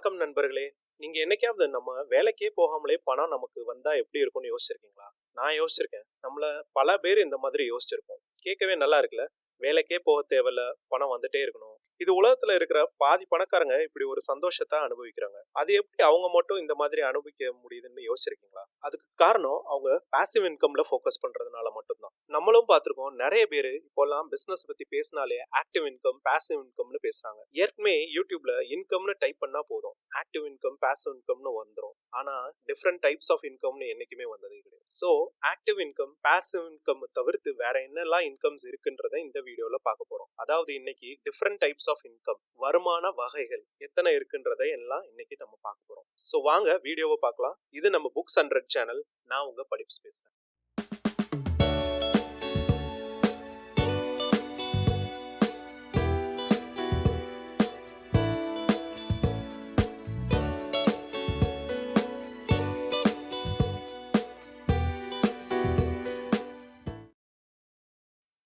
வணக்கம் நண்பர்களே. நீங்க என்னைக்காவது நம்ம வேலைக்கே போகாமலே பணம் நமக்கு வந்தா எப்படி இருக்கும்னு யோசிச்சிருக்கீங்களா? நான் யோசிச்சிருக்கேன். நம்மள பல பேர் இந்த மாதிரி யோசிச்சிருப்போம். கேட்கவே நல்லா இருக்குல்ல. வேலைக்கே போக தேவையில்ல. பணம் வந்துட்டே இருக்கணும். இது உலகத்துல இருக்கிற பாதி பணக்காரங்க இப்படி ஒரு சந்தோஷத்த அனுபவிக்கிறாங்க. அது எப்படி அவங்க மட்டும் இந்த மாதிரி அனுபவிக்க முடியுதுன்னு யோசிச்சிருக்கீங்களா? அதுக்கு காரணம் அவங்க பாசிவ் இன்கம்ல ஃபோக்கஸ் பண்றதுனால மட்டும்தான். நம்மளும் பார்த்திருக்கோம். நிறைய பேரு இப்போலாம் பிசினஸ் பத்தி பேசினாலே ஆக்டிவ் இன்கம், பாசிவ் இன்கம்னு பேசுறாங்க. ஏற்கனவே யூடியூப்ல இன்கம்னு டைப் பண்ணா போதும். ஆக்டிவ் இன்கம், பாசிவ் இன்கம்னு வந்துரும். ஆனா டிஃபரெண்ட் டைப்ஸ் ஆஃப் இன்கம்னு என்னைக்குமே வந்ததே கிடையாது. So active income, passive income தவிர்த்து வேற என்னெல்லாம் இன்கம்ஸ் இருக்குன்றத இந்த வீடியோல பார்க்க போறோம். அதாவது இன்னைக்கு டிஃபரெண்ட் டைப்ஸ் ஆஃப் இன்கம், வருமான வகைகள் எத்தனை இருக்குன்றதை எல்லாம் இன்னைக்கு நம்ம பார்க்க போறோம். சோ வாங்க வீடியோவை பார்க்கலாம். இது நம்ம புக்ஸ் அண்ட்ரெட் சேனல். நான் உங்க படிப்ஸ் பேசுறேன்.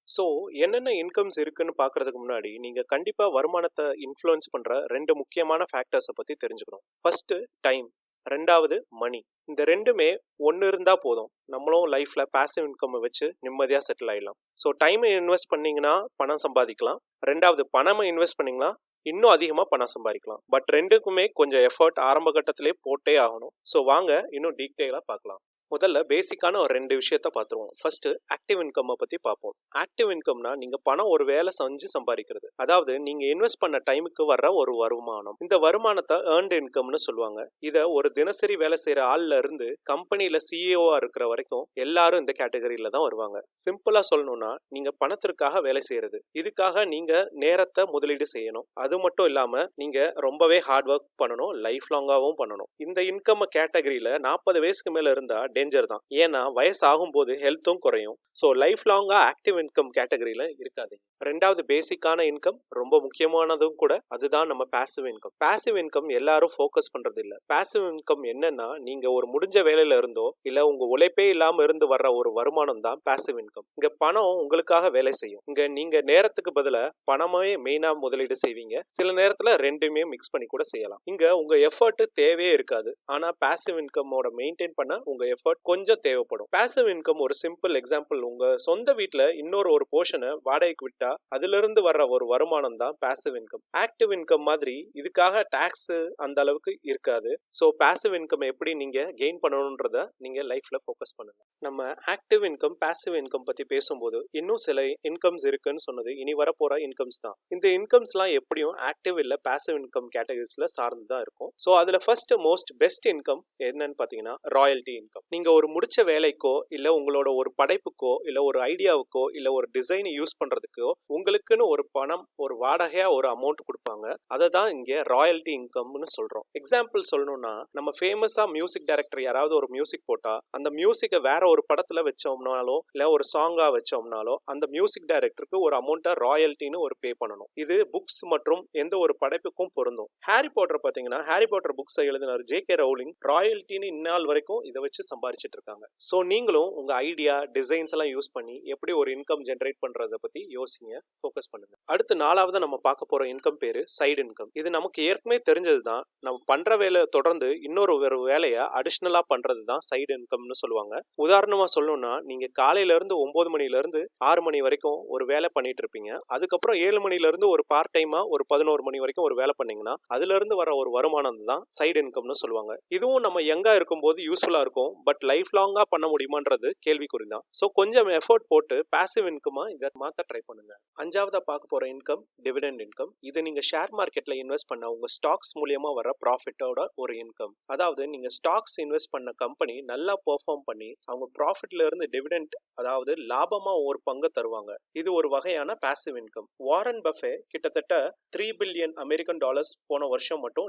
ஸோ என்னென்ன இன்கம்ஸ் இருக்குன்னு பார்க்கறதுக்கு முன்னாடி நீங்க கண்டிப்பா வருமானத்தை இன்ஃப்ளூயன்ஸ் பண்ற ரெண்டு முக்கியமான ஃபேக்டர்ஸை பத்தி தெரிஞ்சுக்கணும். ஃபர்ஸ்ட் டைம், ரெண்டாவது மணி. இந்த ரெண்டுமே ஒன்று இருந்தா போதும், நம்மளும் லைஃப்ல பாசிவ் இன்கம் வச்சு நிம்மதியா செட்டில் ஆயிடலாம். ஸோ டைமை இன்வெஸ்ட் பண்ணீங்கன்னா பணம் சம்பாதிக்கலாம். ரெண்டாவது பணமை இன்வெஸ்ட் பண்ணீங்கன்னா இன்னும் அதிகமாக பணம் சம்பாதிக்கலாம். பட் ரெண்டுக்குமே கொஞ்சம் எஃபர்ட் ஆரம்ப கட்டத்திலே போட்டே ஆகணும். ஸோ வாங்க இன்னும் டீட்டெயிலாக பார்க்கலாம். முதல்ல பேசிக்கான ஒரு ரெண்டு விஷயத்த பார்த்துருவோம். ஃபர்ஸ்ட் ஆக்டிவ் இன்கம் பத்தி பார்ப்போம். ஆக்டிவ் இன்கம்னா நீங்க பணம் ஒரு வேலை செஞ்சு சம்பாதிக்கிறது. அதாவது நீங்க இன்வெஸ்ட் பண்ண டைமுக்கு வர்ற ஒரு வருமானம். இந்த வருமானத்தை ஏர்ன்டு இன்கம்னு சொல்லுவாங்க. இதை ஒரு தினசரி வேலை செய்யற ஆள்ல இருந்து கம்பெனில சிஇஓவா இருக்கிற வரைக்கும் எல்லாரும் இந்த கேட்டகரியில தான் வருவாங்க. சிம்பிளா சொல்லணும்னா நீங்க பணத்திற்காக வேலை செய்யறது. இதுக்காக நீங்க நேரத்தை முதலீடு செய்யணும். அது மட்டும் இல்லாம நீங்க ரொம்பவே ஹார்ட் ஒர்க் பண்ணணும், லைஃப் லாங்காவும் பண்ணணும். இந்த இன்கம் கேட்டகரியில 40 வயசுக்கு மேல இருந்தா டேஞ்சர் தான். ஏன்னா வயசு ஆகும்போது ஹெல்த்தும் குறையும். ஸோ லைஃப் லாங்கா ஆக்டிவ் இன்கம் கேட்டகரியில இருக்காது. ரெண்டாவது பேசிக்கான இன்கம், ரொம்ப முக்கியமானதும் கூட, அதுதான் நம்ம பாசிவ் இன்கம். பாசிவ் இன்கம் எல்லாரும் ஃபோக்கஸ் பண்றது இல்ல. பாசிவ் இன்கம் என்னன்னா நீங்க ஒரு முடிஞ்ச வேலையில இருந்தோ இல்ல உங்க உழைப்பே இல்லாம இருந்து வர்ற ஒரு வருமானம் தான் பாசிவ் இன்கம். இங்க பணம் உங்களுக்காக வேலை செய்யும். இங்க நீங்க நேரத்துக்கு பதிலா பணமே மெயினா முதலீடு செய்வீங்க. சில நேரத்துல ரெண்டுமே மிக்ஸ் பண்ணி கூட செய்யலாம். இங்க உங்க எஃபர்ட் தேவையே இருக்காது. ஆனா பாசிவ் இன்கமோட மெயின்டைன் பண்ண உங்க எஃபர்ட் கொஞ்சம் தேவைப்படும். பாசிவ் இன்கம் ஒரு சிம்பிள் எக்ஸாம்பிள். உங்க சொந்த வீட்ல இன்னொரு ஒரு போர்ஷனை வாடகைக்கு விட்டா அதுல இருந்து வர்ற ஒரு வருமானம் தான் பாசிவ் இன்கம். ஆக்டிவ் இன்கம் மாதிரி இதுக்காக டாக்ஸ் அந்த அளவுக்கு இருக்காது. சோ பாசிவ் இன்கம் எப்படி நீங்க கெயின் பண்ணணும்ன்றத நீங்க லைஃப்ல ஃபோக்கஸ் பண்ணுங்க. நம்ம ஆக்டிவ் இன்கம், பாசிவ் இன்கம் பத்தி பேசும்போது இன்னும் சில இன்கம்ஸ் இருக்குன்னு சொன்னது இனி வரப்போற இன்கம்ஸ் தான். இந்த இன்கம்ஸ்லாம் எப்படியும் ஆக்டிவ் இல்ல பாசிவ் இன்கம் கேட்டகரிஸ்ல சார்ந்து தான் இருக்கும். சோ அதுல ஃபர்ஸ்ட் மோஸ்ட் பெஸ்ட் இன்கம் என்னன்னு பாத்தீங்கன்னா ராயல்டி இன்கம். நீங்க ஒரு முடிச்ச வேலைக்கோ இல்ல உங்களோட ஒரு படைப்புக்கோ இல்ல ஒரு ஐடியாவுக்கோ இல்ல ஒரு டிசைன் யூஸ் பண்றதுக்கோ உங்களுக்குன்னு ஒரு பணம், ஒரு வாடகையா ஒரு அமௌண்ட் கொடுப்பாங்க. அதை தான் இங்க ராயல்டி இன்கம்னு சொல்றோம். எக்ஸாம்பிள் சொல்லணும்னா நம்ம ஃபேமஸா மியூசிக் டைரக்டர் யாராவது ஒரு மியூசிக் போட்டா அந்த மியூசிக்கை வேற ஒரு படத்துல வச்சோம்னாலோ இல்ல ஒரு சாங்கா வச்சோம்னாலோ அந்த மியூசிக் டைரக்டருக்கு ஒரு அமௌண்ட்டை ராயல்ட்டின்னு ஒரு பே பண்ணணும். இது புக்ஸ் மற்றும் எந்த ஒரு படைப்புக்கும் பொருந்தும். ஹாரி பாட்டர் பாத்தீங்கன்னா ஹாரி பாட்டர் புக்ஸை எழுதினார் ஜே.கே. ரவுலிங். ராயல்ட்டின்னு இந்நாள் வரைக்கும் இதை வச்சு சம்பாதிச்சிட்டு இருக்காங்க. சோ நீங்களும் உங்க ஐடியா, டிசைன்ஸ் எல்லாம் யூஸ் பண்ணி எப்படி ஒரு இன்கம் ஜெனரேட் பண்றத பத்தி யோசிங்க, ஃபோக்கஸ் பண்ணுங்க. அடுத்து நாலாவது நம்ம பார்க்க போற இன்கம் பேரு சைடு இன்கம். இது நமக்கு ஏற்கனவே தெரிஞ்சதுதான். நம்ம பண்ற வேலை தொடர்ந்து இன்னொரு ஒரு வேலையை அடிஷனலா பண்றது தான் சைடு இன்கம்னு சொல்லுவாங்க. உதாரணமா சொல்லணும்னா நீங்க காலையில இருந்து 9 மணில இருந்து 6 மணி வரைக்கும் ஒரு வேலை பண்ணிட்டு இருப்பீங்க. அதுக்கப்புறம் 7 மணில இருந்து ஒரு பார்ட் டைமா ஒரு 11 மணி வரைக்கும் ஒரு வேலை பண்ணீங்கன்னா அதுல இருந்து வர ஒரு வருமானம் தான் சைடு இன்கம்னு சொல்லுவாங்க. இதுவும் நம்ம யங்கா இருக்கும்போது யூஸ்ஃபுல்லா இருக்கும். பட் லைஃப் லாங்கா பண்ண முடியுமான்றது கேள்விக்குறி தான். சோ கொஞ்சம் எஃபோர்ட் போட்டு பாசிவ் இன்கமா இதை மாத்த ட்ரை பண்ணுங்க. அஞ்சாவதா பார்க்க போற இன்கம் டிவிடெண்ட் இன்கம். இது நீங்க ஷேர் மார்க்கெட்ல இன்வெஸ்ட் பண்ண உங்க ஸ்டாக்ஸ் மூலியமா வர ப்ராஃபிட்டோட ஒரு இன்கம். அதாவது நீங்க ஸ்டாக்ஸ் இன்வெஸ்ட் பண்ண கம்பெனி நல்லா பெர்ஃபார்ம் பண்ணி அவங்க ப்ராஃபிட்ல இருந்து டிவிடெண்ட், அதாவது லாபமா ஒரு பங்கு தருவாங்க. இது ஒரு வகையான பாசிவ் இன்கம். வாரன் பஃபே கிட்டத்தட்ட $3 பில்லியன் அமெரிக்கன் டாலர்ஸ் போன வருஷம் மட்டும்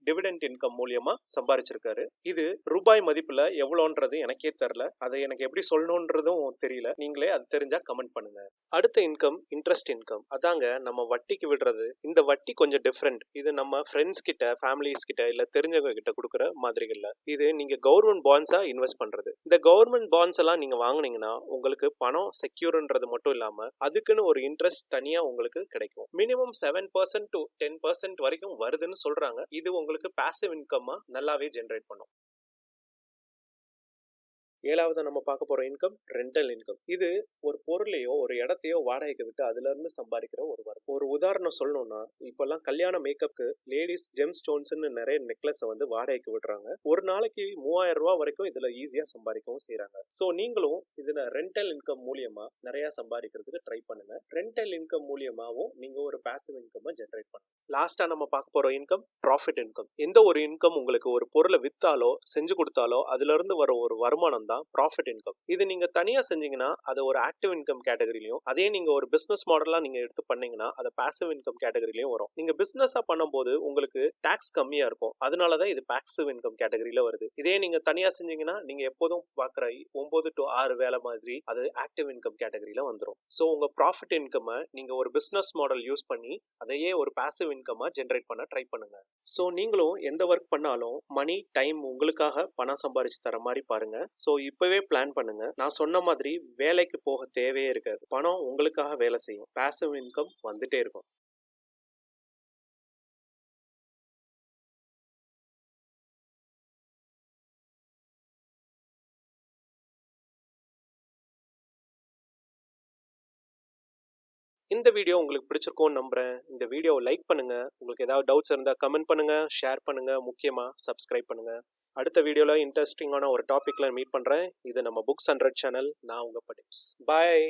டிவிடெண்ட் இன்கம் மூலியமா சம்பாதிச்சிருக்காரு. இது ரூபாய் மதிப்புல எவ்வளவு எவ்வளோன்றது எனக்கே தெரியல. அதை எனக்கு எப்படி சொல்லணுன்றதும் தெரியல. நீங்களே அது தெரிஞ்சா கமெண்ட் பண்ணுங்க. அடுத்த இன்கம் இன்ட்ரெஸ்ட் இன்கம். அதாங்க நம்ம வட்டிக்கு விடுறது. இந்த வட்டி கொஞ்சம் டிஃப்ரெண்ட். இது நம்ம ஃப்ரெண்ட்ஸ் கிட்ட, ஃபேமிலிஸ் கிட்ட இல்ல தெரிஞ்சவங்க கிட்ட கொடுக்குற மாதிரி இல்ல. இது நீங்க கவர்மெண்ட் பாண்ட்ஸா இன்வெஸ்ட் பண்றது. இந்த கவர்மெண்ட் பாண்ட்ஸ் எல்லாம் நீங்க வாங்குனீங்கன்னா உங்களுக்கு பணம் செக்யூர்ன்றது மட்டும் இல்லாம அதுக்குன்னு ஒரு இன்ட்ரெஸ்ட் தனியா உங்களுக்கு கிடைக்கும். மினிமம் 7% to 10% வரைக்கும் வருதுன்னு சொல்றாங்க. இது உங்களுக்கு பாசிவ் இன்கம்மா நல்லாவே ஜெனரேட் பண்ணும். ஏழாவது நம்ம பார்க்க போற இன்கம் ரெண்டல் இன்கம். இது ஒரு பொருளையோ ஒரு இடத்தையோ வாடகைக்கு விட்டு அதுல இருந்து சம்பாதிக்கிற ஒரு வரும். ஒரு உதாரணம் சொல்லணும்னா, இப்பெல்லாம் கல்யாண மேக்கப்க்கு லேடிஸ் ஜெம் ஸ்டோன்ஸ்னு நிறைய நெக்லஸ் வந்து வாடகைக்கு விடுறாங்க. ஒரு நாளைக்கு 3000 ரூபாய் வரைக்கும் இதுல ஈஸியா சம்பாதிக்கவும் செய்யறாங்க. சோ நீங்களும் இதுல ரெண்டல் இன்கம் மூலியமா நிறைய சம்பாதிக்கிறதுக்கு ட்ரை பண்ணுங்க. ரெண்டல் இன்கம் மூலியமாவும் நீங்க ஒரு பாசிவ் இன்கம் ஜெனரேட் பண்ணுங்க. லாஸ்டா நம்ம பார்க்க போற இன்கம் ப்ராஃபிட் இன்கம். எந்த ஒரு இன்கம் உங்களுக்கு ஒரு பொருளை வித்தாலோ செஞ்சு கொடுத்தாலோ அதுல இருந்து வர ஒரு வருமானம் தான் ப்ராஃபிட் இன்கம். இது நீங்க தனியா செஞ்சீங்கன்னா அது ஒரு ஆக்டிவ் இன்கம் கேட்டகரியிலும், அதே நீங்க ஒரு பிசினஸ் மாடலா நீங்க எடுத்து பண்ணீங்கன்னா அது பாசிவ் இன்கம் கேட்டகரியிலும் வரும். நீங்க பிசினஸா பண்ணும்போது உங்களுக்கு டாக்ஸ் கம்மியா இருக்கும். அதனாலதான் இது பாசிவ் இன்கம் கேட்டகரியில வருது. இதே நீங்க தனியா செஞ்சீங்கன்னா நீங்க எப்போதும் பாக்குற 9 to 6 வேலை மாதிரி அது ஆக்டிவ் இன்கம் கேட்டகரியில வந்துடும். சோ உங்க ப்ராஃபிட் இன்கம் நீங்க ஒரு பிசினஸ் மாடல் யூஸ் பண்ணி அதையே ஒரு பாசிவ் இன்கமா ஜெனரேட் பண்ண ட்ரை பண்ணுங்க. சோ நீங்களும் எந்த ஒர்க் பண்ணாலும் மணி டைம் உங்களுக்காக பணம் சம்பாரிச்சு தர மாதிரி பாருங்க. சோ இப்பவே பிளான் பண்ணுங்க. நான் சொன்ன மாதிரி வேலைக்கு போக தேவையே இருக்காது. பணம் உங்களுக்காக வேலை செய்யும். பாசிவ் இன்கம் வந்துட்டே இருக்கும். இந்த வீடியோ உங்களுக்கு பிடிச்சிருக்கும்னு நம்புறேன். இந்த வீடியோவை லைக் பண்ணுங்க. உங்களுக்கு ஏதாவது டவுட்ஸ் இருந்தா கமெண்ட் பண்ணுங்க, ஷேர் பண்ணுங்க, முக்கியமா சப்ஸ்கிரைப் பண்ணுங்க. அடுத்த வீடியோல இன்ட்ரெஸ்டிங்கான ஒரு டாபிக்ல மீட் பண்றேன். இது நம்ம புக்ஸ் 100 சேனல். நான் உங்க படிப்ஸ். பாய்.